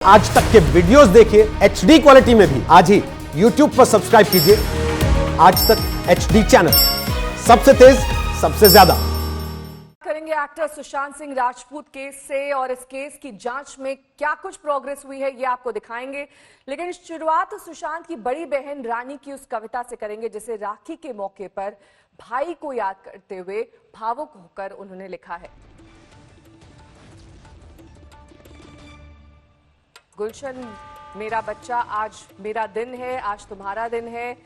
आज तक के वीडियोस देखिए HD क्वालिटी में भी। आज ही YouTube पर सब्सक्राइब कीजिए आज तक HD चैनल, सबसे तेज सबसे ज्यादा। करेंगे एक्टर सुशांत सिंह राजपूत केस से और इस केस की जांच में क्या कुछ प्रोग्रेस हुई है ये आपको दिखाएंगे। लेकिन शुरुआत सुशांत की बड़ी बहन रानी की उस कविता से करेंगे जिसे राखी के मौके पर भाई को याद करते हुए भावुक होकर उन्होंने लिखा है। गुलशन मेरा बच्चा, आज मेरा दिन है, आज तुम्हारा दिन है।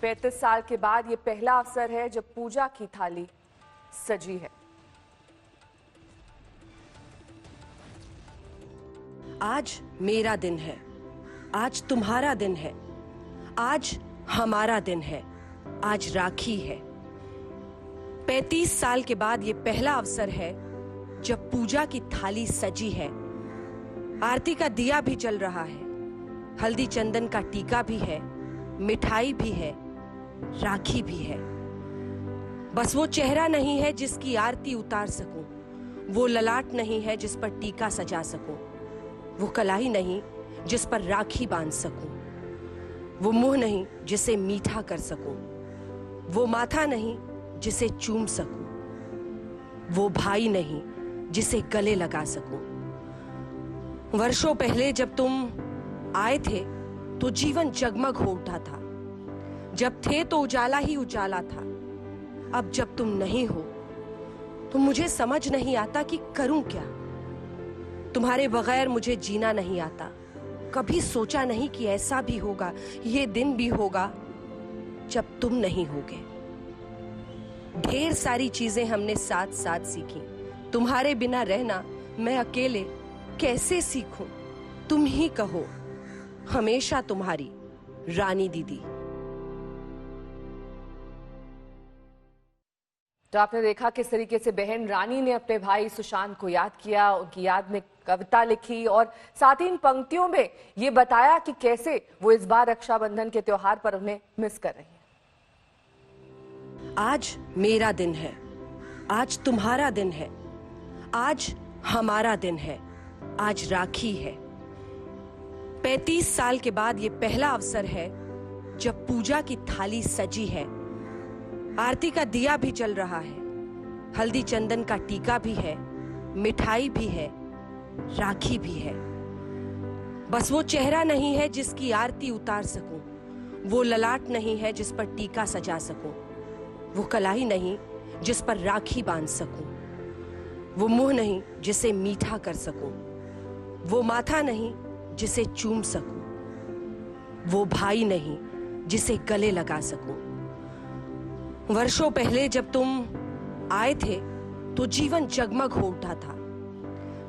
35 साल के बाद ये पहला अवसर है जब पूजा की थाली सजी है। आज मेरा दिन है, आज तुम्हारा दिन है, आज हमारा दिन है, आज राखी है। 35 साल के बाद ये पहला अवसर है जब पूजा की थाली सजी है। आरती का दिया भी जल रहा है, हल्दी चंदन का टीका भी है, मिठाई भी है, राखी भी है। बस वो चेहरा नहीं है जिसकी आरती उतार सकूं, वो ललाट नहीं है जिस पर टीका सजा सकूं, वो कलाई नहीं जिस पर राखी बांध सकूं, वो मुंह नहीं जिसे मीठा कर सकूं, वो माथा नहीं जिसे चूम सकूं, वो भाई नहीं जिसे गले लगा सकूं। वर्षों पहले जब तुम आए थे तो जीवन जगमग हो उठा था, जब थे तो उजाला ही उजाला था। अब जब तुम नहीं हो तो मुझे समझ नहीं आता कि करूं क्या। तुम्हारे बगैर मुझे जीना नहीं आता। कभी सोचा नहीं कि ऐसा भी होगा, ये दिन भी होगा जब तुम नहीं होगे। ढेर सारी चीजें हमने साथ साथ सीखी, तुम्हारे बिना रहना मैं अकेले कैसे सीखूं। तुम ही कहो, हमेशा तुम्हारी रानी दीदी। तो आपने देखा किस तरीके से बहन रानी ने अपने भाई सुशांत को याद किया, उनकी याद में कविता लिखी और साथ ही इन पंक्तियों में ये बताया कि कैसे वो इस बार रक्षाबंधन के त्योहार पर उन्हें मिस कर रही हैं। आज मेरा दिन है, आज तुम्हारा दिन है, आज हमारा दिन है, आज राखी है। 35 साल के बाद ये पहला अवसर है जब पूजा की थाली सजी है। आरती का दिया भी जल रहा है, हल्दी चंदन का टीका भी है, मिठाई भी है, राखी भी है। बस वो चेहरा नहीं है जिसकी आरती उतार सकूं, वो ललाट नहीं है जिस पर टीका सजा सकूं, वो कलाई नहीं जिस पर राखी बांध सकूं, वो मुंह नहीं जिसे मीठा कर सकूं, वो माथा नहीं जिसे चूम सकूं, वो भाई नहीं जिसे गले लगा सकूं। वर्षों पहले जब तुम आए थे तो जीवन जगमग हो उठा था,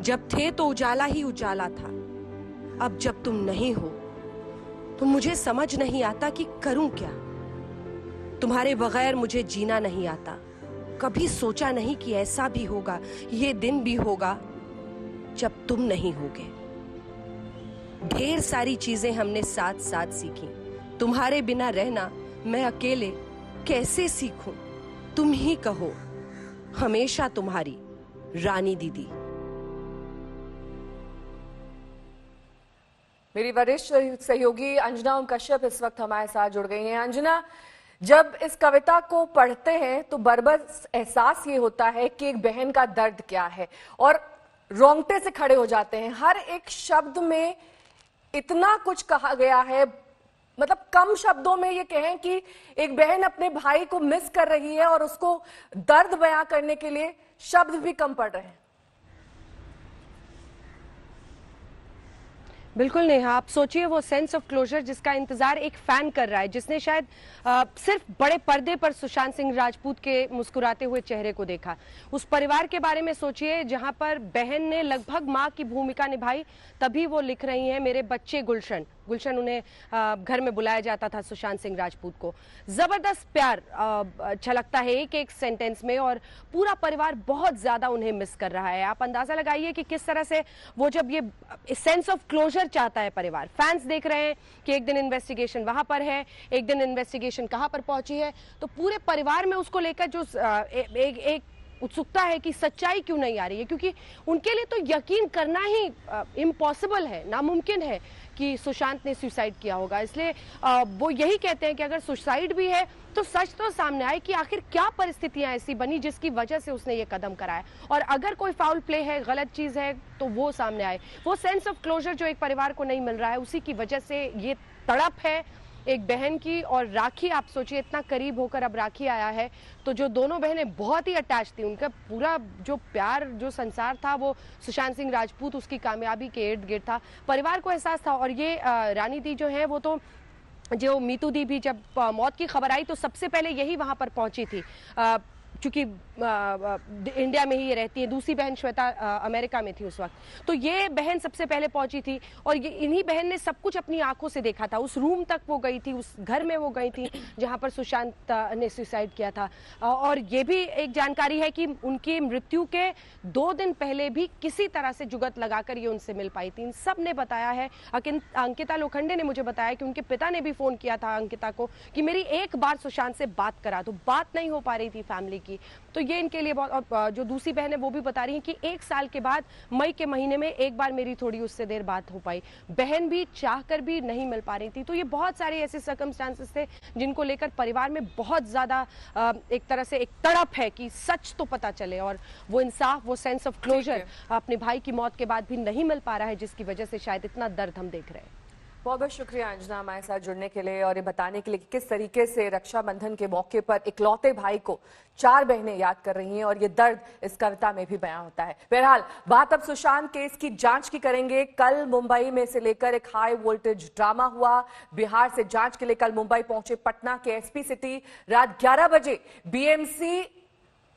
जब थे तो उजाला ही उजाला था। अब जब तुम नहीं हो तो मुझे समझ नहीं आता कि करूं क्या। तुम्हारे बगैर मुझे जीना नहीं आता। कभी सोचा नहीं कि ऐसा भी होगा, ये दिन भी होगा जब तुम नहीं होगे। ढेर सारी चीजें हमने साथ साथ सीखी, तुम्हारे बिना रहना मैं अकेले कैसे सीखूं। तुम ही कहो, हमेशा तुम्हारी रानी दीदी। मेरी वरिष्ठ सहयोगी अंजना ओम कश्यप इस वक्त हमारे साथ जुड़ गई हैं। अंजना, जब इस कविता को पढ़ते हैं तो बरबस एहसास ये होता है कि एक बहन का दर्द क्या है और रोंगटे से खड़े हो जाते हैं। हर एक शब्द में इतना कुछ कहा गया है, मतलब कम शब्दों में ये कहें कि एक बहन अपने भाई को मिस कर रही है और उसको दर्द बयां करने के लिए शब्द भी कम पड़ रहे हैं। बिल्कुल नेहा, आप सोचिए वो सेंस ऑफ क्लोजर जिसका इंतजार एक फैन कर रहा है, जिसने शायद सिर्फ बड़े पर्दे पर सुशांत सिंह राजपूत के मुस्कुराते हुए चेहरे को देखा। उस परिवार के बारे में सोचिए जहां पर बहन ने लगभग मां की भूमिका निभाई, तभी वो लिख रही हैं मेरे बच्चे गुलशन। गुलशन उन्हें घर में बुलाया जाता था सुशांत सिंह राजपूत को। जबरदस्त प्यार छलकता है एक एक सेंटेंस में और पूरा परिवार बहुत ज्यादा उन्हें मिस कर रहा है। आप अंदाजा लगाइए कि किस तरह से वो जब ये सेंस ऑफ क्लोजर चाहता है परिवार, फैंस देख रहे हैं कि एक दिन इन्वेस्टिगेशन वहां पर है, एक दिन इन्वेस्टिगेशन कहां पर पहुंची है, तो पूरे परिवार में उसको लेकर जो एक उत्सुकता है कि सच्चाई क्यों नहीं आ रही है, क्योंकि उनके लिए तो यकीन करना ही इम्पॉसिबल है, नामुमकिन है कि सुशांत ने सुसाइड किया होगा। इसलिए वो यही कहते हैं कि अगर सुसाइड भी है तो सच तो सामने आए कि आखिर क्या परिस्थितियां ऐसी बनी जिसकी वजह से उसने ये कदम कराया, और अगर कोई फाउल प्ले है, गलत चीज है, तो वो सामने आए। वो सेंस ऑफ क्लोजर जो एक परिवार को नहीं मिल रहा है, उसी की वजह से ये तड़प है एक बहन की। और राखी, आप सोचिए इतना करीब होकर अब राखी आया है, तो जो दोनों बहनें बहुत ही अटैच थी, उनका पूरा जो प्यार, जो संसार था, वो सुशांत सिंह राजपूत उसकी कामयाबी के इर्द गिर्द था। परिवार को एहसास था। और ये रानी दी जो है, वो तो जो मीतू दी भी जब मौत की खबर आई तो सबसे पहले यही वहां पर पहुंची थी, क्योंकि इंडिया में ही ये रहती है। दूसरी बहन श्वेता अमेरिका में थी उस वक्त, तो ये बहन सबसे पहले पहुंची थी। और ये इन्हीं बहन ने सब कुछ अपनी आंखों से देखा था। उस रूम तक वो गई थी, उस घर में वो गई थी जहां पर सुशांत ने सुसाइड किया था। और ये भी एक जानकारी है कि उनकी मृत्यु के 2 दिन पहले भी किसी तरह से जुगत लगाकर ये उनसे मिल पाई थी। इन सब ने बताया है। अंकिता लोखंडे ने मुझे बताया कि उनके पिता ने भी फोन किया था अंकिता को कि मेरी एक बार सुशांत से बात करा, तो बात नहीं हो पा रही थी फैमिली की। तो ये इनके लिए बहुत। जो दूसरी बहन है वो भी बता रही है कि 1 साल के बाद मई के महीने में एक बार मेरी थोड़ी उससे देर बात हो पाई। बहन भी चाहकर भी नहीं मिल पा रही थी। तो ये बहुत सारे ऐसे सर्कमस्टांसेस थे जिनको लेकर परिवार में बहुत ज्यादा एक तरह से एक तड़प है कि सच तो पता चले, और वो इंसाफ, वो सेंस ऑफ क्लोजर अपने भाई की मौत के बाद भी नहीं मिल पा रहा है, जिसकी वजह से शायद इतना दर्द हम देख रहे हैं। बहुत बहुत शुक्रिया अंजना हमारे साथ जुड़ने के लिए और ये बताने के लिए कि किस तरीके से रक्षाबंधन के मौके पर इकलौते भाई को 4 बहनें याद कर रही हैं, और ये दर्द इस कविता में भी बयां होता है। बहरहाल बात अब सुशांत केस की जांच की करेंगे। कल मुंबई में से लेकर एक हाई वोल्टेज ड्रामा हुआ। बिहार से जांच के लिए कल मुंबई पहुंचे पटना के एसपी सिटी। रात 11 बजे बीएमसी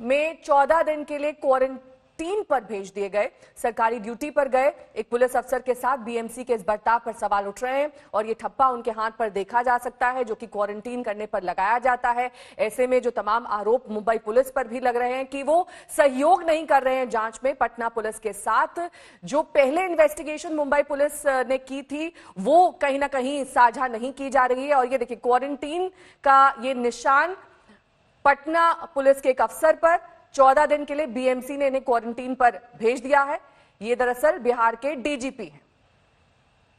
में 14 दिन के लिए क्वारंटीन पर भेज दिए गए। सरकारी ड्यूटी पर गए एक पुलिस अफसर के साथ बीएमसी के इस बर्ताव पर सवाल उठ रहे हैं, और ये ठप्पा उनके हाथ पर देखा जा सकता है जो कि क्वारंटीन करने पर लगाया जाता है। ऐसे में जो तमाम आरोप मुंबई पुलिस पर भी लग रहे हैं कि वो सहयोग नहीं कर रहे हैं जांच में पटना पुलिस के साथ, जो पहले इन्वेस्टिगेशन मुंबई पुलिस ने की थी वो कहीं ना कहीं साझा नहीं की जा रही है। और ये देखिए क्वारंटीन का ये निशान पटना पुलिस के एक अफसर पर 14 दिन के लिए बीएमसी ने इन्हें क्वारंटीन पर भेज दिया है। ये दरअसल बिहार के डीजीपी हैं।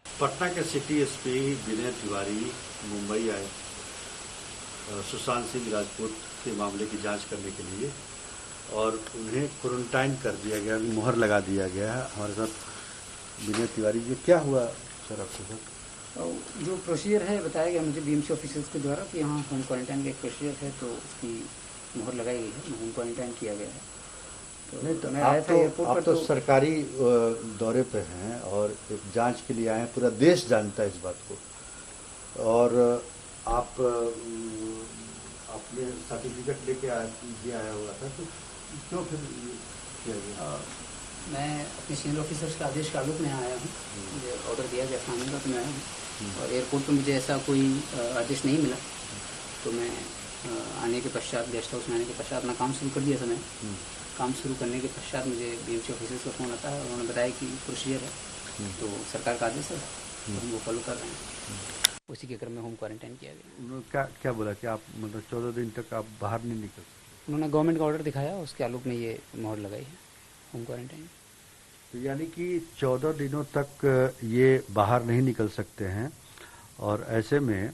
पटना के सिटी एसपी विनय तिवारी मुंबई आए सुशांत सिंह राजपूत के मामले की जांच करने के लिए, और उन्हें क्वारंटाइन कर दिया गया, मुहर लगा दिया गया है। हमारे साथ विनय तिवारी जी, क्या हुआ सर आपके साथ? जो प्रोसीजर है बताया गया मुझे बीएमसी ऑफिसर्स के द्वारा कि यहाँ होम क्वारंटाइन का एक प्रोसीजर है, तो उसकी मोहर लगाई गई है, होम क्वारंटाइन किया गया है। तो नहीं, तो मैं आया था एयरपोर्ट पर, तो सरकारी दौरे पे हैं और एक जांच के लिए आए हैं, पूरा देश जानता है इस बात को, और आप अपने सर्टिफिकेट लेके आया हुआ था, तो क्यों फिर किया गया? मैं अपने सीनियर ऑफिसर्स के आदेश के आलोक में आया हूँ। मुझे ऑर्डर दिया गया थाने का, तो मैं आया हूँ, और एयरपोर्ट पर मुझे ऐसा कोई आदेश नहीं मिला, तो मैं आने के पश्चात, गेस्ट हाउस में आने के पश्चात अपना काम शुरू कर दिया था। मैं काम शुरू करने के पश्चात मुझे बीएमसी ऑफिसर्स का फ़ोन आता है, और उन्होंने बताया कि प्रोसीजर है, तो सरकार का आदेश है, तो हम वो फॉलो कर रहे हैं। उसी के क्रम में होम क्वारंटाइन किया गया। क्या बोला कि आप मतलब 14 दिन तक आप बाहर नहीं निकल सकते? उन्होंने गवर्नमेंट का ऑर्डर दिखाया, उसके आलोक में ये मोहर लगाई है, होम क्वारंटाइन। तो यानी कि 14 दिनों तक ये बाहर नहीं निकल सकते हैं, और ऐसे में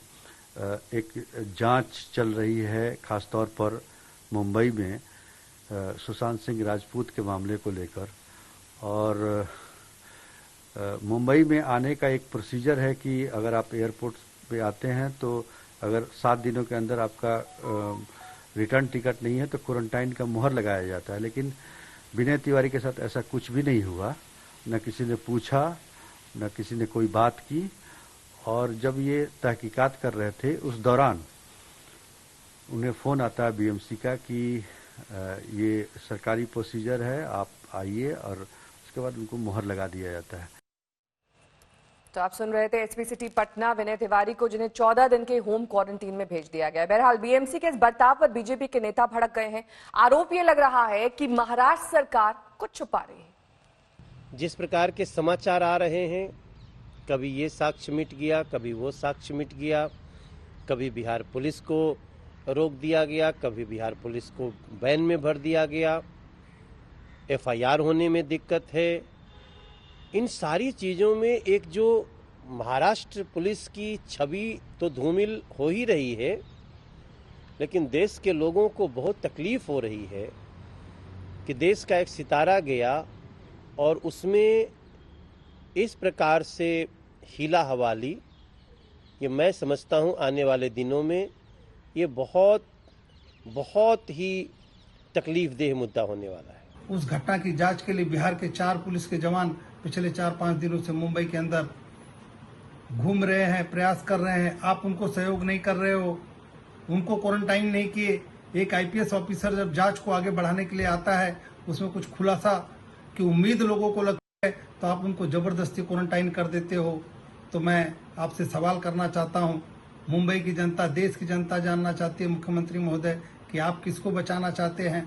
एक जांच चल रही है खासतौर पर मुंबई में सुशांत सिंह राजपूत के मामले को लेकर। और मुंबई में आने का एक प्रोसीजर है कि अगर आप एयरपोर्ट पे आते हैं तो अगर 7 दिनों के अंदर आपका रिटर्न टिकट नहीं है तो क्वारंटाइन का मुहर लगाया जाता है। लेकिन विनय तिवारी के साथ ऐसा कुछ भी नहीं हुआ, न किसी ने पूछा, न किसी ने कोई बात की। और जब ये तहकीकात कर रहे थे उस दौरान उन्हें फ़ोन आता है बीएमसी का कि ये सरकारी प्रोसीजर है, आप आइए, और उसके बाद उनको मुहर लगा दिया जाता है। तो आप सुन रहे थे एसपी सिटी पटना विनय तिवारी को, जिन्हें 14 दिन के होम क्वारंटीन में भेज दिया गया। बहरहाल बीएमसी के इस बर्ताव पर बीजेपी के नेता भड़क गए हैं। आरोप ये लग रहा है कि महाराष्ट्र सरकार कुछ छुपा रही है। जिस प्रकार के समाचार आ रहे हैं, कभी ये साक्ष्य मिट गया, कभी वो साक्ष्य मिट गया, कभी बिहार पुलिस को रोक दिया गया, कभी बिहार पुलिस को बैन में भर दिया गया, एफआईआर होने में दिक्कत है। इन सारी चीज़ों में एक जो महाराष्ट्र पुलिस की छवि तो धूमिल हो ही रही है, लेकिन देश के लोगों को बहुत तकलीफ हो रही है कि देश का एक सितारा गया और उसमें इस प्रकार से हीला हवाली। ये मैं समझता हूँ आने वाले दिनों में ये बहुत बहुत ही तकलीफदेह मुद्दा होने वाला है। उस घटना की जांच के लिए बिहार के 4 पुलिस के जवान पिछले 4-5 दिनों से मुंबई के अंदर घूम रहे हैं, प्रयास कर रहे हैं। आप उनको सहयोग नहीं कर रहे हो, उनको क्वारंटाइन नहीं किए। एक आईपीएस ऑफिसर जब जांच को आगे बढ़ाने के लिए आता है, उसमें कुछ खुलासा की उम्मीद लोगों को लगती है, तो आप उनको जबरदस्ती क्वारंटाइन कर देते हो। तो मैं आपसे सवाल करना चाहता हूं, मुंबई की जनता, देश की जनता जानना चाहती है मुख्यमंत्री महोदय कि आप किसको बचाना चाहते हैं।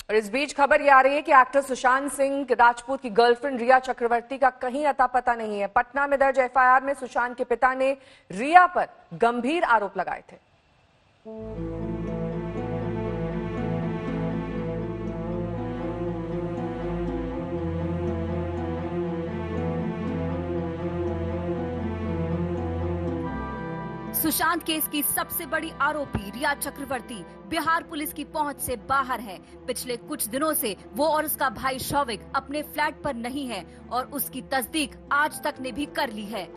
और इस बीच खबर ये आ रही है कि एक्टर सुशांत सिंह राजपूत की गर्लफ्रेंड रिया चक्रवर्ती का कहीं अता पता नहीं है। पटना में दर्ज एफआईआर में सुशांत के पिता ने रिया पर गंभीर आरोप लगाए थे। सुशांत केस की सबसे बड़ी आरोपी रिया चक्रवर्ती बिहार पुलिस की पहुंच से बाहर है। पिछले कुछ दिनों से वो और उसका भाई शौविक अपने फ्लैट पर नहीं है और उसकी तस्दीक आज तक ने भी कर ली है।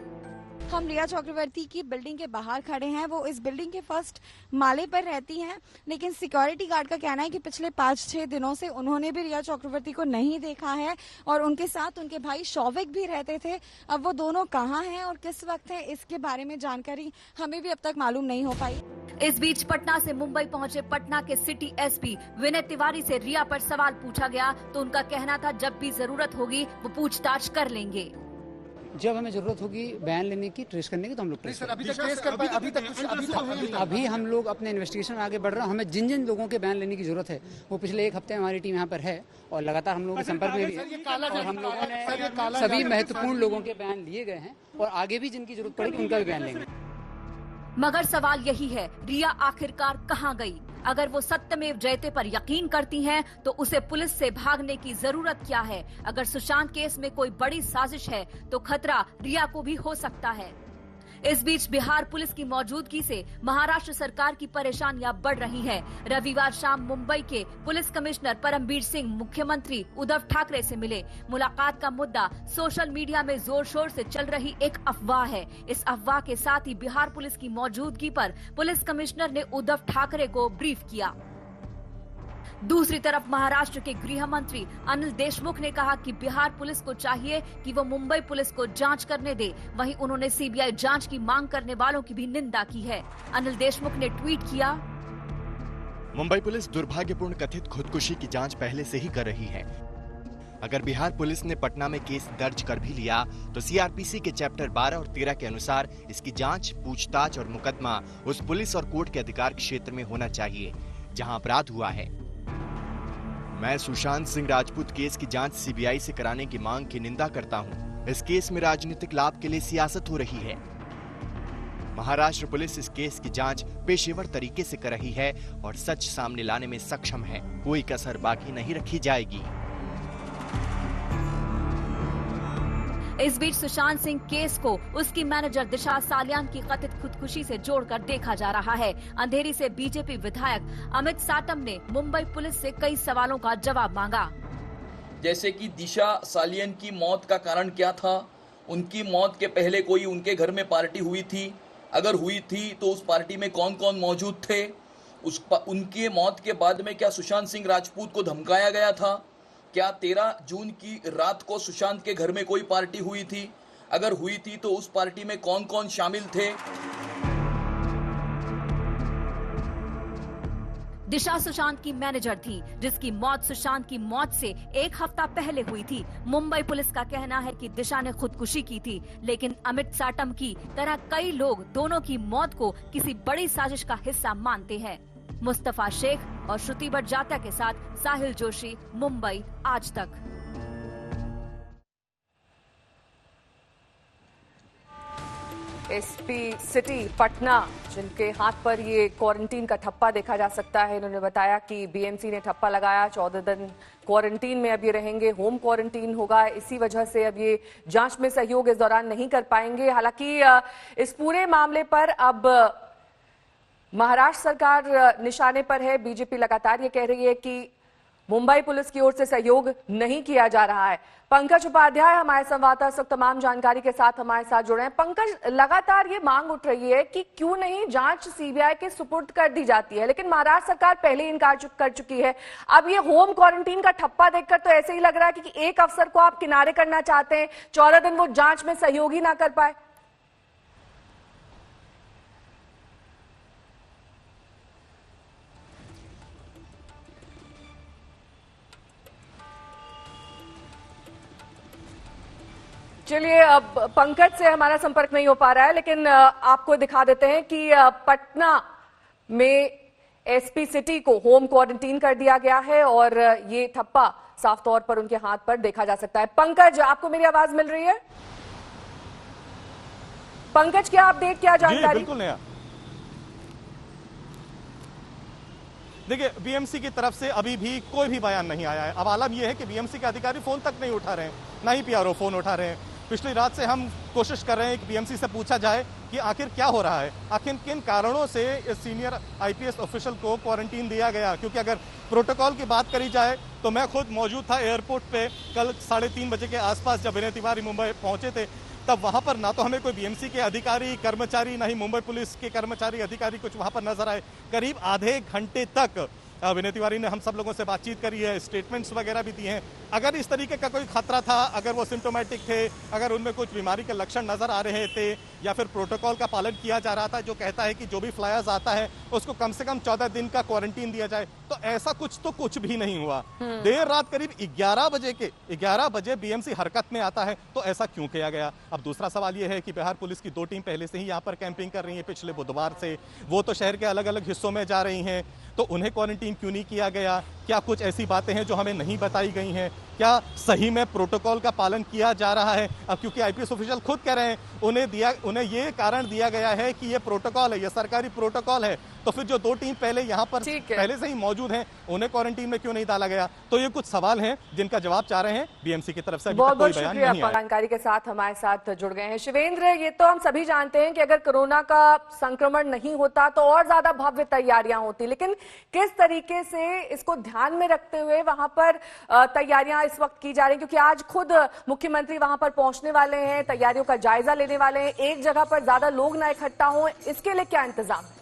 हम रिया चक्रवर्ती की बिल्डिंग के बाहर खड़े हैं। वो इस बिल्डिंग के फर्स्ट माले पर रहती हैं, लेकिन सिक्योरिटी गार्ड का कहना है कि पिछले 5-6 दिनों से उन्होंने भी रिया चक्रवर्ती को नहीं देखा है और उनके साथ उनके भाई शौविक भी रहते थे। अब वो दोनों कहाँ हैं और किस वक्त है, इसके बारे में जानकारी हमें भी अब तक मालूम नहीं हो पाई। इस बीच पटना से मुंबई पहुंचे पटना के सिटी एसपी विनय तिवारी से रिया पर सवाल पूछा गया तो उनका कहना था जब भी जरूरत होगी वो पूछताछ कर लेंगे। जब हमें जरूरत होगी बयान लेने की, ट्रेस करने की, तो हम लोग ट्रेस अभी हम लोग अपने इन्वेस्टिगेशन आगे बढ़ रहे हैं। हमें जिन जिन लोगों के बयान लेने की जरूरत है वो पिछले 1 हफ्ते हमारी टीम यहाँ पर है और लगातार हम लोगों के संपर्क में भी है और हम लोगों ने सभी महत्वपूर्ण लोगों के बयान लिए गए हैं और आगे भी जिनकी जरूरत पड़ेगी उनका भी बयान लेंगे। मगर सवाल यही है, रिया आखिरकार कहां गई? अगर वो सत्यमेव जयते पर यकीन करती हैं, तो उसे पुलिस से भागने की जरूरत क्या है? अगर सुशांत केस में कोई बड़ी साजिश है तो खतरा रिया को भी हो सकता है। इस बीच बिहार पुलिस की मौजूदगी से महाराष्ट्र सरकार की परेशानियां बढ़ रही हैं। रविवार शाम मुंबई के पुलिस कमिश्नर परमबीर सिंह मुख्यमंत्री उद्धव ठाकरे से मिले। मुलाकात का मुद्दा सोशल मीडिया में जोर शोर से चल रही एक अफवाह है। इस अफवाह के साथ ही बिहार पुलिस की मौजूदगी पर पुलिस कमिश्नर ने उद्धव ठाकरे को ब्रीफ किया। दूसरी तरफ महाराष्ट्र के गृह मंत्री अनिल देशमुख ने कहा कि बिहार पुलिस को चाहिए कि वो मुंबई पुलिस को जांच करने दे। वहीं उन्होंने सीबीआई जांच की मांग करने वालों की भी निंदा की है। अनिल देशमुख ने ट्वीट किया, मुंबई पुलिस दुर्भाग्यपूर्ण कथित खुदकुशी की जांच पहले से ही कर रही है। अगर बिहार पुलिस ने पटना में केस दर्ज कर भी लिया तो सीआरपीसी के चैप्टर 12 और 13 के अनुसार इसकी जांच, पूछताछ और मुकदमा उस पुलिस और कोर्ट के अधिकार क्षेत्र में होना चाहिए जहां अपराध हुआ है। मैं सुशांत सिंह राजपूत केस की जांच सीबीआई से कराने की मांग की निंदा करता हूं। इस केस में राजनीतिक लाभ के लिए सियासत हो रही है। महाराष्ट्र पुलिस इस केस की जांच पेशेवर तरीके से कर रही है और सच सामने लाने में सक्षम है। कोई कसर बाकी नहीं रखी जाएगी। इस बीच सुशांत सिंह केस को उसकी मैनेजर दिशा सालियान की कथित खुदकुशी से जोड़कर देखा जा रहा है। अंधेरी से बीजेपी विधायक अमित साटम ने मुंबई पुलिस से कई सवालों का जवाब मांगा, जैसे कि दिशा सालियान की मौत का कारण क्या था, उनकी मौत के पहले कोई उनके घर में पार्टी हुई थी, अगर हुई थी तो उस पार्टी में कौन कौन मौजूद थे, उनकी मौत के बाद में क्या सुशांत सिंह राजपूत को धमकाया गया था, क्या 13 जून की रात को सुशांत के घर में कोई पार्टी हुई थी, अगर हुई थी तो उस पार्टी में कौन कौन शामिल थे। दिशा सुशांत की मैनेजर थी जिसकी मौत सुशांत की मौत से 1 हफ्ता पहले हुई थी। मुंबई पुलिस का कहना है कि दिशा ने खुदकुशी की थी, लेकिन अमित साटम की तरह कई लोग दोनों की मौत को किसी बड़ी साजिश का हिस्सा मानते हैं। मुस्तफा शेख और श्रुति बड़जात्या के साथ साहिल जोशी, मुंबई आज तक। एसपी सिटी पटना, जिनके हाथ पर ये क्वारंटीन का ठप्पा देखा जा सकता है। इन्होंने बताया कि बीएमसी ने ठप्पा लगाया, 14 दिन क्वारंटीन में अब ये रहेंगे, होम क्वारंटीन होगा। इसी वजह से अब ये जांच में सहयोग इस दौरान नहीं कर पाएंगे। हालांकि इस पूरे मामले पर अब महाराष्ट्र सरकार निशाने पर है। बीजेपी लगातार ये कह रही है कि मुंबई पुलिस की ओर से सहयोग नहीं किया जा रहा है। पंकज उपाध्याय हमारे संवाददाता इस वक्त तमाम जानकारी के साथ हमारे साथ जुड़े हैं। पंकज, लगातार ये मांग उठ रही है कि क्यों नहीं जांच सीबीआई के सुपुर्द कर दी जाती है, लेकिन महाराष्ट्र सरकार पहले इनकार कर चुकी है। अब ये होम क्वारंटीन का ठप्पा देखकर तो ऐसे ही लग रहा है कि एक अफसर को आप किनारे करना चाहते हैं, 14 दिन वो जांच में सहयोग ही ना कर पाए। चलिए, अब पंकज से हमारा संपर्क नहीं हो पा रहा है, लेकिन आपको दिखा देते हैं कि पटना में एसपी सिटी को होम क्वारंटीन कर दिया गया है और ये ठप्पा साफ तौर पर उनके हाथ पर देखा जा सकता है। पंकज, आपको मेरी आवाज मिल रही है? पंकज, क्या अपडेट, क्या जानकारी? बिल्कुल नया। देखिए, बीएमसी की तरफ से अभी भी कोई भी बयान नहीं आया है। अब आलम यह है कि बीएमसी के अधिकारी फोन तक नहीं उठा रहे हैं, ना ही पीआरओ फोन उठा रहे हैं। पिछली रात से हम कोशिश कर रहे हैं कि बीएमसी से पूछा जाए कि आखिर क्या हो रहा है, आखिर किन कारणों से इस सीनियर आईपीएस ऑफिशियल को क्वारंटीन दिया गया। क्योंकि अगर प्रोटोकॉल की बात करी जाए तो मैं खुद मौजूद था एयरपोर्ट पे कल 3:30 बजे के आसपास, जब विनय तिवारी मुंबई पहुंचे थे। तब वहां पर ना तो हमें कोई बीएमसी के अधिकारी कर्मचारी, ना ही मुंबई पुलिस के कर्मचारी अधिकारी कुछ वहां पर नजर आए। करीब आधे घंटे तक विनय तिवारी ने हम सब लोगों से बातचीत करी है, स्टेटमेंट्स वगैरह भी दिए हैं। अगर इस तरीके का कोई खतरा था, अगर वो सिम्टोमेटिक थे, अगर उनमें कुछ बीमारी के लक्षण नजर आ रहे थे, या फिर प्रोटोकॉल का पालन किया जा रहा था जो कहता है कि जो भी फ्लायर्स आता है उसको कम से कम 14 दिन का क्वारंटीन दिया जाए, तो ऐसा कुछ भी नहीं हुआ। देर रात करीब 11 बजे बीएमसी हरकत में आता है, तो ऐसा क्यों किया गया? अब दूसरा सवाल यह है कि बिहार पुलिस की 2 टीम पहले से ही यहाँ पर कैंपिंग कर रही है पिछले बुधवार से। वो तो शहर के अलग अलग हिस्सों में जा रही हैं, तो उन्हें क्वारंटीन क्यों नहीं किया गया? क्या कुछ ऐसी बातें हैं जो हमें नहीं बताई गई हैं? क्या सही में प्रोटोकॉल का पालन किया जा रहा है? अब क्योंकि आईपीएस ऑफिशियल खुद कह रहे हैं, उन्हें ये कारण दिया गया है कि ये प्रोटोकॉल है, ये सरकारी प्रोटोकॉल है, तो फिर जो 2 टीम पहले यहाँ पर पहले से ही मौजूद हैं, उन्हें क्वारंटीन में क्यों नहीं डाला गया? तो ये कुछ सवाल हैं जिनका जवाब चाह रहे हैं बीएमसी की तरफ से। बहुत बहुत शुक्रिया, जानकारी के साथ हमारे साथ जुड़ गए हैं शिवेंद्र। ये तो हम सभी जानते हैं कि अगर कोरोना का संक्रमण नहीं होता तो और ज्यादा भव्य तैयारियां होती, लेकिन किस तरीके से इसको ध्यान में रखते हुए वहां पर तैयारियां इस वक्त की जा रही हैं? क्योंकि आज खुद मुख्यमंत्री वहां पर पहुंचने वाले हैं, तैयारियों का जायजा लेने वाले हैं। एक जगह पर ज्यादा लोग ना इकट्ठा हों, इसके लिए क्या इंतजाम है?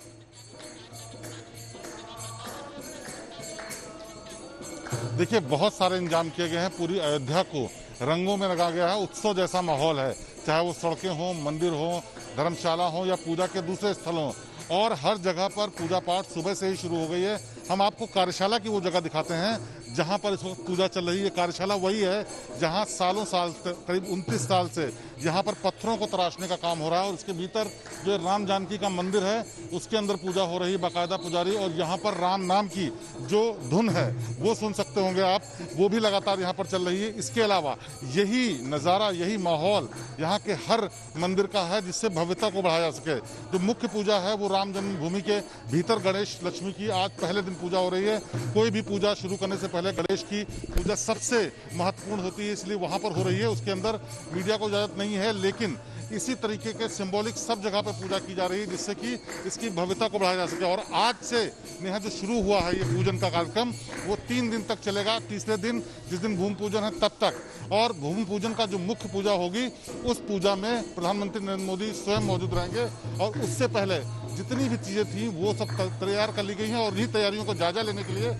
देखिए, बहुत सारे इंतजाम किए गए हैं। पूरी अयोध्या को रंगों में लगा गया है, उत्सव जैसा माहौल है, चाहे वो सड़कें हों, मंदिर हों, धर्मशाला हो या पूजा के दूसरे स्थल हों, और हर जगह पर पूजा पाठ सुबह से ही शुरू हो गई है। हम आपको कार्यशाला की वो जगह दिखाते हैं जहां पर इस वक्त पूजा चल रही है। कार्यशाला वही है जहां सालों साल, करीब 29 साल से यहाँ पर पत्थरों को तराशने का काम हो रहा है, और उसके भीतर जो राम जानकी का मंदिर है उसके अंदर पूजा हो रही है, बाकायदा पुजारी, और यहाँ पर राम नाम की जो धुन है वो सुन सकते होंगे आप, वो भी लगातार यहाँ पर चल रही है। इसके अलावा यही नज़ारा, यही माहौल यहाँ के हर मंदिर का है जिससे भव्यता को बढ़ाया जा सके। जो मुख्य पूजा है वो राम जन्मभूमि के भीतर गणेश लक्ष्मी की आज पहले दिन पूजा हो रही है। कोई भी पूजा शुरू करने से पहले गणेश की पूजा सबसे महत्वपूर्ण होती है, इसलिए वहाँ पर हो रही है। उसके अंदर मीडिया को इजाज़त नहीं है, लेकिन इसी तरीके के सिंबॉलिक सब जगह पर पूजा की जा रही है जिससे कि इसकी भव्यता को बढ़ाया जा सके। और आज से नेहा जो शुरू हुआ है ये पूजन का कार्यक्रम, वो 3 दिन तक चलेगा। तीसरे दिन जिस दिन भूमि पूजन है तब तक, और भूमि पूजन का जो मुख्य पूजा होगी उस पूजा में प्रधानमंत्री नरेंद्र मोदी स्वयं मौजूद रहेंगे, और उससे पहले जितनी भी चीज़ें थी वो सब तैयार कर ली गई हैं। और इन्हीं तैयारियों को जायजा लेने के लिए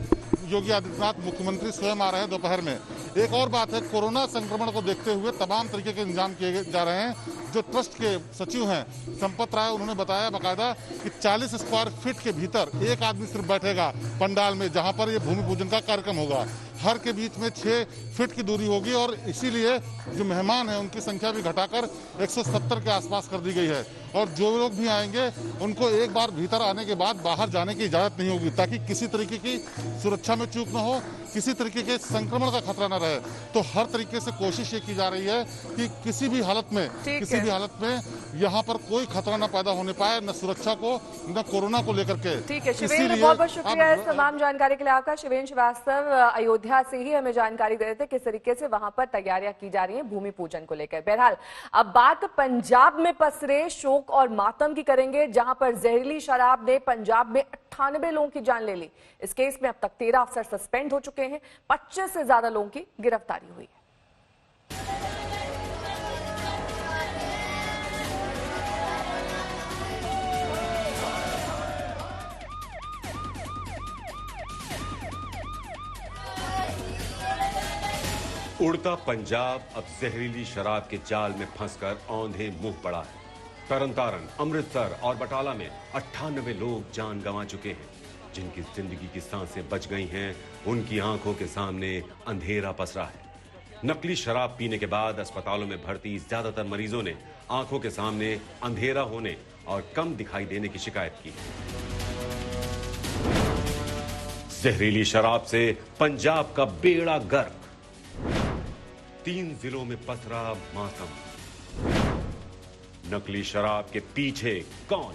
योगी आदित्यनाथ मुख्यमंत्री स्वयं आ रहे हैं दोपहर में। एक और बात है, कोरोना संक्रमण को देखते हुए तमाम तरीके के इंतजाम किए जा रहे हैं। जो ट्रस्ट के सचिव हैं संपत राय, उन्होंने बताया बाकायदा कि 40 स्क्वायर फीट के भीतर एक आदमी सिर्फ बैठेगा पंडाल में जहां पर ये भूमि पूजन का कार्यक्रम होगा। हर के बीच में 6 फीट की दूरी होगी, और इसीलिए जो मेहमान हैं उनकी संख्या भी घटाकर 170 के आसपास कर दी गई है। और जो लोग भी आएंगे उनको एक बार भीतर आने के बाद बाहर जाने की इजाज़त नहीं होगी, ताकि किसी तरीके की सुरक्षा में चूक न हो। किसी तरीके के संक्रमण का खतरा न रहे। तो हर तरीके से कोशिश ये की जा रही है कि किसी भी हालत में यहाँ पर कोई खतरा न पैदा होने पाए, न सुरक्षा को न कोरोना को लेकर के। ठीक है शिवेंद्र, बहुत बहुत शुक्रिया इस तमाम जानकारी के लिए आपका। शिवेंद्र श्रीवास्तव अयोध्या से ही हमें जानकारी दे रहे थे किस तरीके से वहां पर तैयारियां की जा रही हैं भूमि पूजन को लेकर। बहरहाल अब बात पंजाब में पसरे शोक और मातम की करेंगे, जहां पर जहरीली शराब ने पंजाब में 98 लोगों की जान ले ली। इस केस में अब तक 13 अफसर सस्पेंड हो चुके हैं, 25 से ज्यादा लोगों की गिरफ्तारी हुई है। उड़ता पंजाब अब जहरीली शराब के जाल में फंसकर औंधे मुंह पड़ा है। तरनतारन, अमृतसर और बटाला में 98 लोग जान गंवा चुके हैं। जिनकी जिंदगी की सांसें बच गई हैं, उनकी आंखों के सामने अंधेरा पसरा है। नकली शराब पीने के बाद अस्पतालों में भर्ती ज्यादातर मरीजों ने आंखों के सामने अंधेरा होने और कम दिखाई देने की शिकायत की। जहरीली शराब से पंजाब का बेड़ा गर्क, 3 जिलों में पसरा मातम। नकली शराब के पीछे कौन?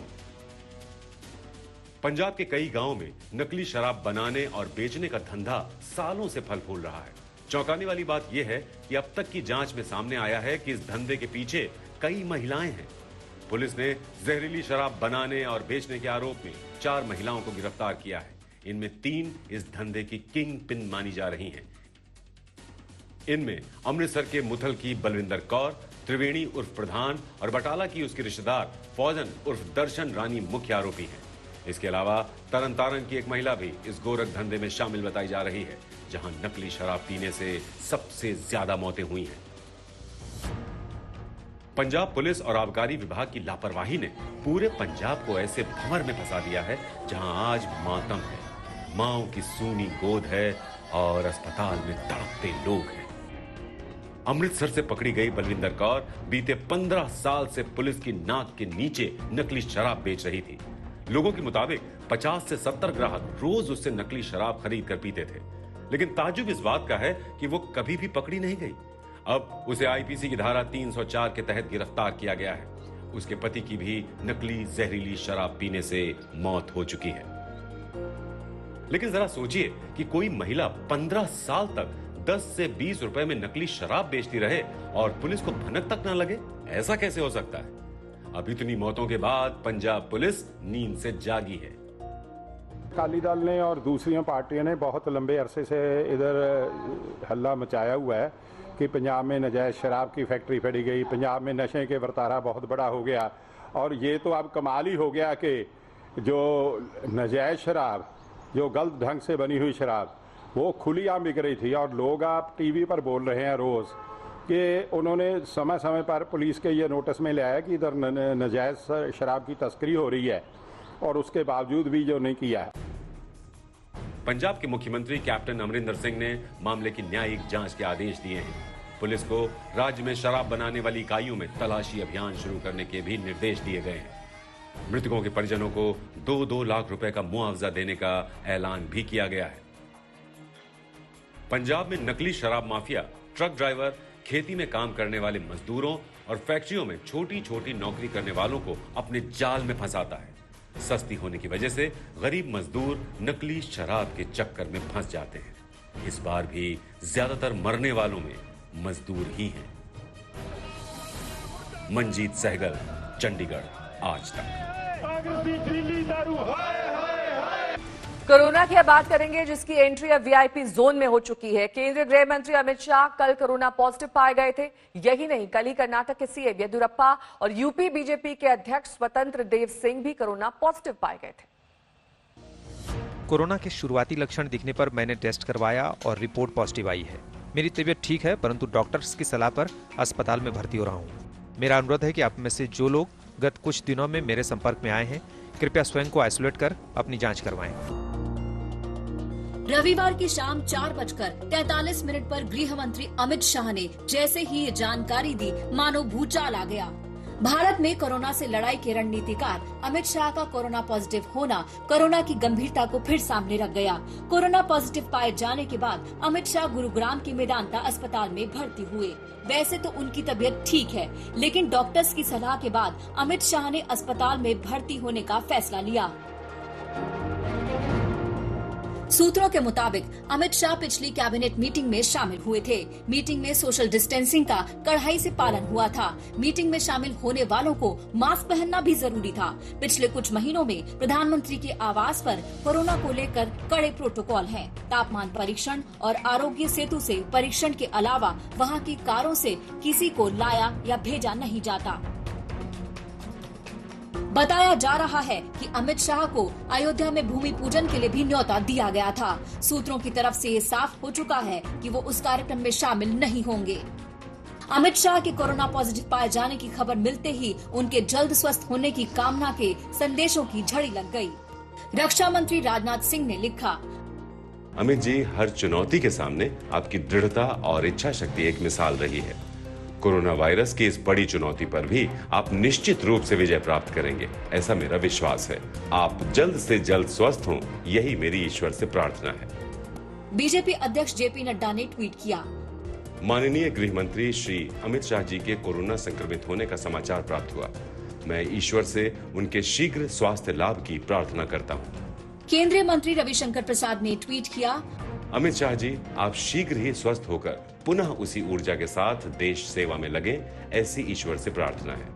पंजाब के कई गांवों में नकली शराब बनाने और बेचने का धंधा सालों से फल फूल रहा है। चौंकाने वाली बात यह है कि अब तक की जांच में सामने आया है कि इस धंधे के पीछे कई महिलाएं हैं। पुलिस ने जहरीली शराब बनाने और बेचने के आरोप में 4 महिलाओं को गिरफ्तार किया है। इनमें 3 इस धंधे की किंग पिन मानी जा रही हैं। इनमें अमृतसर के मुथल की बलविंदर कौर, त्रिवेणी उर्फ प्रधान और बटाला की उसकी रिश्तेदार फौजन उर्फ दर्शन रानी मुख्य आरोपी हैं। इसके अलावा तरनतारन की एक महिला भी इस गोरख धंधे में शामिल बताई जा रही है, जहां नकली शराब पीने से सबसे ज्यादा मौतें हुई हैं। पंजाब पुलिस और आबकारी विभाग की लापरवाही ने पूरे पंजाब को ऐसे भंवर में फंसा दिया है जहां आज मातम है, मांओं की सूनी गोद है और अस्पताल में तड़पते लोग हैं। अमृतसर से पकड़ी गई बलविंदर कौर बीते 15 साल से पुलिस की नाक के नीचे नकली शराब बेच रही थी। लोगों के मुताबिक 50 से 70 ग्राहक रोज उससे नकली शराब खरीद कर पीते थे, लेकिन ताज्जुब इस बात का है कि वो कभी भी पकड़ी नहीं गई। अब उसे आईपीसी की धारा 304 के तहत गिरफ्तार किया गया है। उसके पति की भी नकली जहरीली शराब पीने से मौत हो चुकी है। लेकिन जरा सोचिए कि कोई महिला 15 साल तक 10 से 20 रुपए में नकली शराब बेचती रहे और पुलिस को भनक तक न लगे। ऐसा कैसे हो सकता है? अब इतनी मौतों के बाद पंजाब पुलिस नींद से जागी है। अकाली दल ने और दूसरी पार्टियों ने बहुत लंबे अरसे से इधर हल्ला मचाया हुआ है कि पंजाब में नजायज शराब की फैक्ट्री फड़ी गई, पंजाब में नशे के वर्तारा बहुत बड़ा हो गया। और ये तो अब कमाल ही हो गया कि जो नजायज शराब, जो गलत ढंग से बनी हुई शराब, वो खुली आम बिक रही थी। और लोग आप टीवी पर बोल रहे हैं रोज़ कि उन्होंने समय समय पर पुलिस के ये नोटिस में लाया कि इधर नजायज शराब की तस्करी हो रही है, और उसके बावजूद भी जो नहीं किया है। पंजाब के मुख्यमंत्री कैप्टन अमरिंदर सिंह ने मामले की न्यायिक जांच के आदेश दिए हैं। पुलिस को राज्य में शराब बनाने वाली इकाइयों में तलाशी अभियान शुरू करने के भी निर्देश दिए गए हैं। मृतकों के परिजनों को 2-2 लाख रुपए का मुआवजा देने का ऐलान भी किया गया है। पंजाब में नकली शराब माफिया ट्रक ड्राइवर, खेती में काम करने वाले मजदूरों और फैक्ट्रियों में छोटी छोटी नौकरी करने वालों को अपने जाल में फंसाता है। सस्ती होने की वजह से गरीब मजदूर नकली शराब के चक्कर में फंस जाते हैं। इस बार भी ज्यादातर मरने वालों में मजदूर ही हैं। मंजीत सहगल, चंडीगढ़, आज तक। कोरोना की अब बात करेंगे, जिसकी एंट्री अब वीआईपी जोन में हो चुकी है। केंद्रीय गृह मंत्री अमित शाह कल कोरोना पॉजिटिव पाए गए थे। यही नहीं, कल ही कर्नाटक के सीएम येदियुरप्पा और यूपी बीजेपी के अध्यक्ष स्वतंत्र देव सिंह भी कोरोना पॉजिटिव पाए गए थे। कोरोना के शुरुआती लक्षण दिखने पर मैंने टेस्ट करवाया और रिपोर्ट पॉजिटिव आई है। मेरी तबीयत ठीक है, परंतु डॉक्टर्स की सलाह पर अस्पताल में भर्ती हो रहा हूँ। मेरा अनुरोध है कि आप में से जो लोग गत कुछ दिनों में मेरे संपर्क में आए हैं, कृपया स्वयं को आइसोलेट कर अपनी जांच करवाएं। रविवार की शाम 4:43 पर गृह मंत्री अमित शाह ने जैसे ही ये जानकारी दी, मानो भूचाल आ गया। भारत में कोरोना से लड़ाई के रणनीतिकार अमित शाह का कोरोना पॉजिटिव होना कोरोना की गंभीरता को फिर सामने रख गया। कोरोना पॉजिटिव पाए जाने के बाद अमित शाह गुरुग्राम के मेदांता अस्पताल में भर्ती हुए। वैसे तो उनकी तबीयत ठीक है, लेकिन डॉक्टर्स की सलाह के बाद अमित शाह ने अस्पताल में भर्ती होने का फैसला लिया। सूत्रों के मुताबिक अमित शाह पिछली कैबिनेट मीटिंग में शामिल हुए थे। मीटिंग में सोशल डिस्टेंसिंग का कड़ाई से पालन हुआ था। मीटिंग में शामिल होने वालों को मास्क पहनना भी जरूरी था। पिछले कुछ महीनों में प्रधानमंत्री के आवास पर कोरोना को लेकर कड़े प्रोटोकॉल हैं। तापमान परीक्षण और आरोग्य सेतु से परीक्षण के अलावा वहाँ की कारों से किसी को लाया या भेजा नहीं जाता। बताया जा रहा है कि अमित शाह को अयोध्या में भूमि पूजन के लिए भी न्योता दिया गया था। सूत्रों की तरफ से ये साफ हो चुका है कि वो उस कार्यक्रम में शामिल नहीं होंगे। अमित शाह के कोरोना पॉजिटिव पाए जाने की खबर मिलते ही उनके जल्द स्वस्थ होने की कामना के संदेशों की झड़ी लग गई। रक्षा मंत्री राजनाथ सिंह ने लिखा, अमित जी, हर चुनौती के सामने आपकी दृढ़ता और इच्छा शक्ति एक मिसाल रही है। कोरोना वायरस की इस बड़ी चुनौती पर भी आप निश्चित रूप से विजय प्राप्त करेंगे, ऐसा मेरा विश्वास है। आप जल्द से जल्द स्वस्थ हों, यही मेरी ईश्वर से प्रार्थना है। बीजेपी अध्यक्ष जेपी नड्डा ने ट्वीट किया, माननीय गृह मंत्री श्री अमित शाह जी के कोरोना संक्रमित होने का समाचार प्राप्त हुआ। मैं ईश्वर से उनके शीघ्र स्वास्थ्य लाभ की प्रार्थना करता हूँ। केंद्रीय मंत्री रविशंकर प्रसाद ने ट्वीट किया, अमित शाह जी, आप शीघ्र ही स्वस्थ होकर पुनः उसी ऊर्जा के साथ देश सेवा में लगे, ऐसी ईश्वर से प्रार्थना है।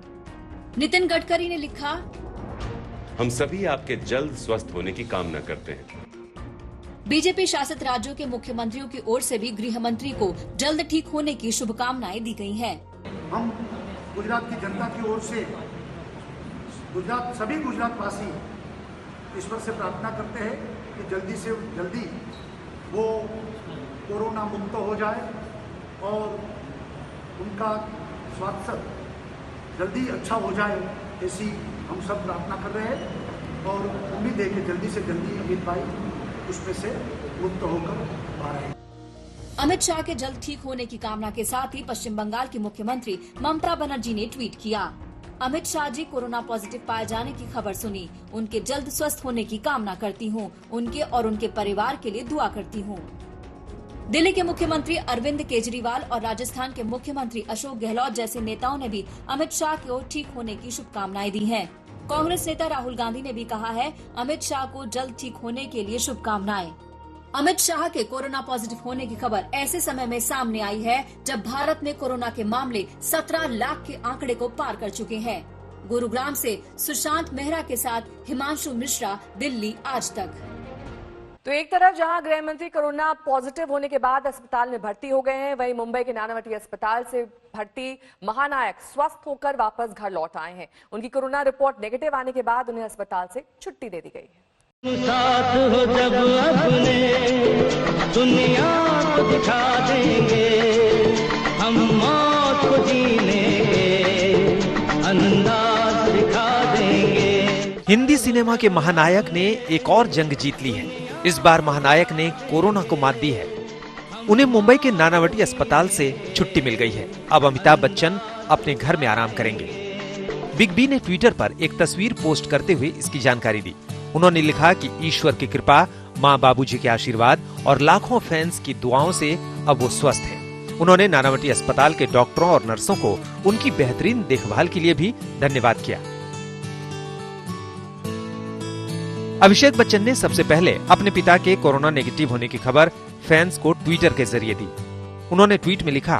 नितिन गडकरी ने लिखा, हम सभी आपके जल्द स्वस्थ होने की कामना करते हैं। बीजेपी शासित राज्यों के मुख्यमंत्रियों की ओर से भी गृह मंत्री को जल्द ठीक होने की शुभकामनाएं दी गई हैं। हम गुजरात की जनता की ओर से सभी गुजरात वासी ईश्वर से प्रार्थना करते हैं कि जल्दी से जल्दी वो कोरोना मुक्त हो जाए और उनका स्वास्थ्य जल्दी अच्छा हो जाए, ऐसी हम सब प्रार्थना कर रहे हैं और उम्मीद है कि जल्दी से जल्दी अमित भाई उसमें से मुक्त होकर बाहर आए। अमित शाह के जल्द ठीक होने की कामना के साथ ही पश्चिम बंगाल की मुख्यमंत्री ममता बनर्जी ने ट्वीट किया, अमित शाह जी कोरोना पॉजिटिव पाए जाने की खबर सुनी, उनके जल्द स्वस्थ होने की कामना करती हूँ, उनके और उनके परिवार के लिए दुआ करती हूँ। दिल्ली के मुख्यमंत्री अरविंद केजरीवाल और राजस्थान के मुख्यमंत्री अशोक गहलोत जैसे नेताओं ने भी अमित शाह को ठीक होने की शुभकामनाएं दी हैं। कांग्रेस नेता राहुल गांधी ने भी कहा है, अमित शाह को जल्द ठीक होने के लिए शुभकामनाएं। अमित शाह के कोरोना पॉजिटिव होने की खबर ऐसे समय में सामने आई है जब भारत में कोरोना के मामले 17 लाख के आंकड़े को पार कर चुके हैं। गुरुग्राम से सुशांत मेहरा के साथ हिमांशु मिश्रा, दिल्ली आज तक। तो एक तरफ जहां गृह मंत्री कोरोना पॉजिटिव होने के बाद अस्पताल में भर्ती हो गए हैं, वहीं मुंबई के नानावटी अस्पताल से भर्ती महानायक स्वस्थ होकर वापस घर लौट आए हैं। उनकी कोरोना रिपोर्ट नेगेटिव आने के बाद उन्हें अस्पताल से छुट्टी दे दी गई है। साथ हो जब अपने दुनिया को दिखा देंगे, हम मौत को जीने अंदाज दिखा देंगे। हिंदी सिनेमा के महानायक ने एक और जंग जीत ली है। इस बार महानायक ने कोरोना को मात दी है। उन्हें मुंबई के नानावटी अस्पताल से छुट्टी मिल गई है। अब अमिताभ बच्चन अपने घर में आराम करेंगे। बिग बी ने ट्विटर पर एक तस्वीर पोस्ट करते हुए इसकी जानकारी दी। उन्होंने लिखा कि ईश्वर की कृपा, माँ बाबूजी के आशीर्वाद और लाखों फैंस की दुआओं से अब वो स्वस्थ हैं। उन्होंने नानावटी अस्पताल के डॉक्टरों और नर्सों को उनकी बेहतरीन देखभाल के लिए भी धन्यवाद किया। अभिषेक बच्चन ने सबसे पहले अपने पिता के कोरोना नेगेटिव होने की खबर फैंस को ट्विटर के जरिए दी। उन्होंने ट्वीट में लिखा,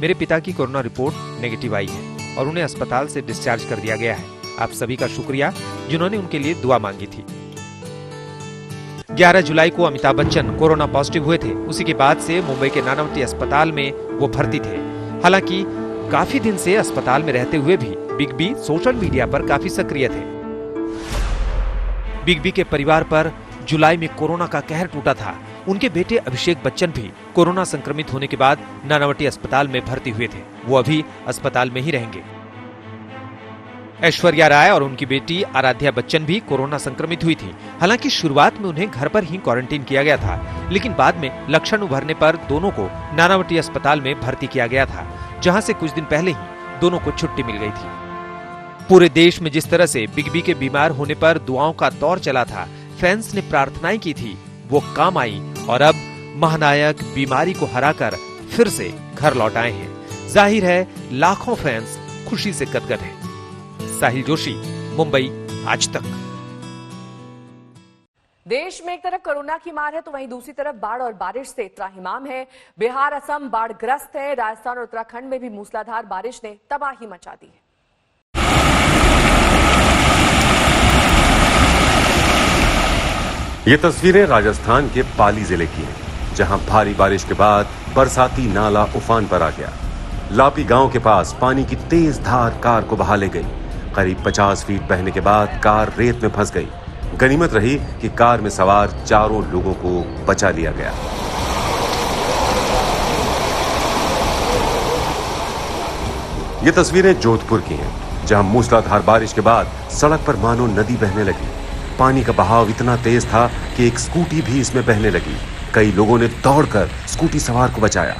मेरे पिता की कोरोना रिपोर्ट नेगेटिव आई है और उन्हें अस्पताल से डिस्चार्ज कर दिया गया है। आप सभी का शुक्रिया जिन्होंने उनके लिए दुआ मांगी थी। 11 जुलाई को अमिताभ बच्चन कोरोना पॉजिटिव हुए थे। उसी के बाद से मुंबई के नानावटी अस्पताल में वो भर्ती थे। हालांकि काफी दिन से अस्पताल में रहते हुए भी बिग बी सोशल मीडिया पर काफी सक्रिय थे। बिग बी के परिवार पर जुलाई में कोरोना का कहर टूटा था। उनके बेटे अभिषेक बच्चन भी कोरोना संक्रमित होने के बाद नानावटी अस्पताल में भर्ती हुए थे। वो अभी अस्पताल में ही रहेंगे। ऐश्वर्या राय और उनकी बेटी आराध्या बच्चन भी कोरोना संक्रमित हुई थी। हालांकि शुरुआत में उन्हें घर पर ही क्वारंटीन किया गया था, लेकिन बाद में लक्षण उभरने पर दोनों को नानावटी अस्पताल में भर्ती किया गया था, जहां से कुछ दिन पहले ही दोनों को छुट्टी मिल गई थी। पूरे देश में जिस तरह से बिग बी के बीमार होने पर दुआओं का दौर चला था, फैंस ने प्रार्थनाएं की थी, वो काम आई और अब महानायक बीमारी को हराकर फिर से घर लौट आए हैं। जाहिर है लाखों फैंस खुशी से गदगद हैं। साहिल जोशी, मुंबई, आज तक। देश में एक तरफ कोरोना की मार है तो वहीं दूसरी तरफ बाढ़ और बारिश से त्राहिमाम है। बिहार, असम बाढ़ग्रस्त है। राजस्थान और उत्तराखंड में भी मूसलाधार बारिश ने तबाही मचा दी है। ये तस्वीरें राजस्थान के पाली जिले की हैं, जहां भारी बारिश के बाद बरसाती नाला उफान पर आ गया। लापी गांव के पास पानी की तेज धार कार को बहा ले गई। करीब 50 फीट बहने के बाद कार रेत में फंस गई। गनीमत रही कि कार में सवार चारों लोगों को बचा लिया गया। ये तस्वीरें जोधपुर की हैं, जहां मूसलाधार बारिश के बाद सड़क पर मानो नदी बहने लगी। पानी का बहाव इतना तेज था कि एक स्कूटी भी इसमें बहने लगी। कई लोगों ने दौड़कर स्कूटी सवार को बचाया।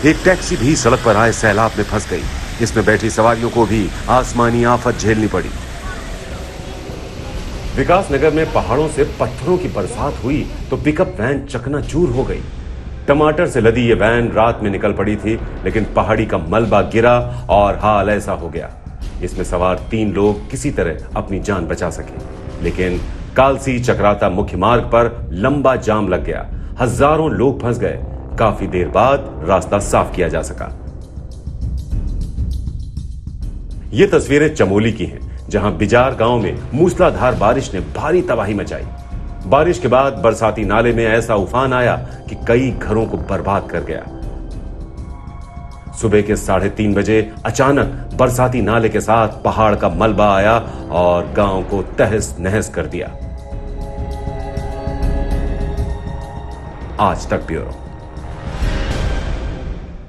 एक टैक्सी भी सड़क पर आए सैलाब में फंस गई। इसमें बैठी सवारियों को भी आसमानी आफत झेलनी पड़ी। विकासनगर में पहाड़ों से पत्थरों की बरसात हुई तो पिकअप वैन चकनाचूर हो गई। टमाटर से लदी ये वैन रात में निकल पड़ी थी, लेकिन पहाड़ी का मलबा गिरा और हाल ऐसा हो गया। इसमें सवार 3 लोग किसी तरह अपनी जान बचा सके, लेकिन कालसी चक्राता मुख्य मार्ग पर लंबा जाम लग गया। हजारों लोग फंस गए। काफी देर बाद रास्ता साफ किया जा सका। ये तस्वीरें चमोली की हैं, जहां बिजार गांव में मूसलाधार बारिश ने भारी तबाही मचाई। बारिश के बाद बरसाती नाले में ऐसा उफान आया कि कई घरों को बर्बाद कर गया। सुबह के 3:30 बजे अचानक बरसाती नाले के साथ पहाड़ का मलबा आया और गांव को तहस नहस कर दिया। आज तक ब्यूरो।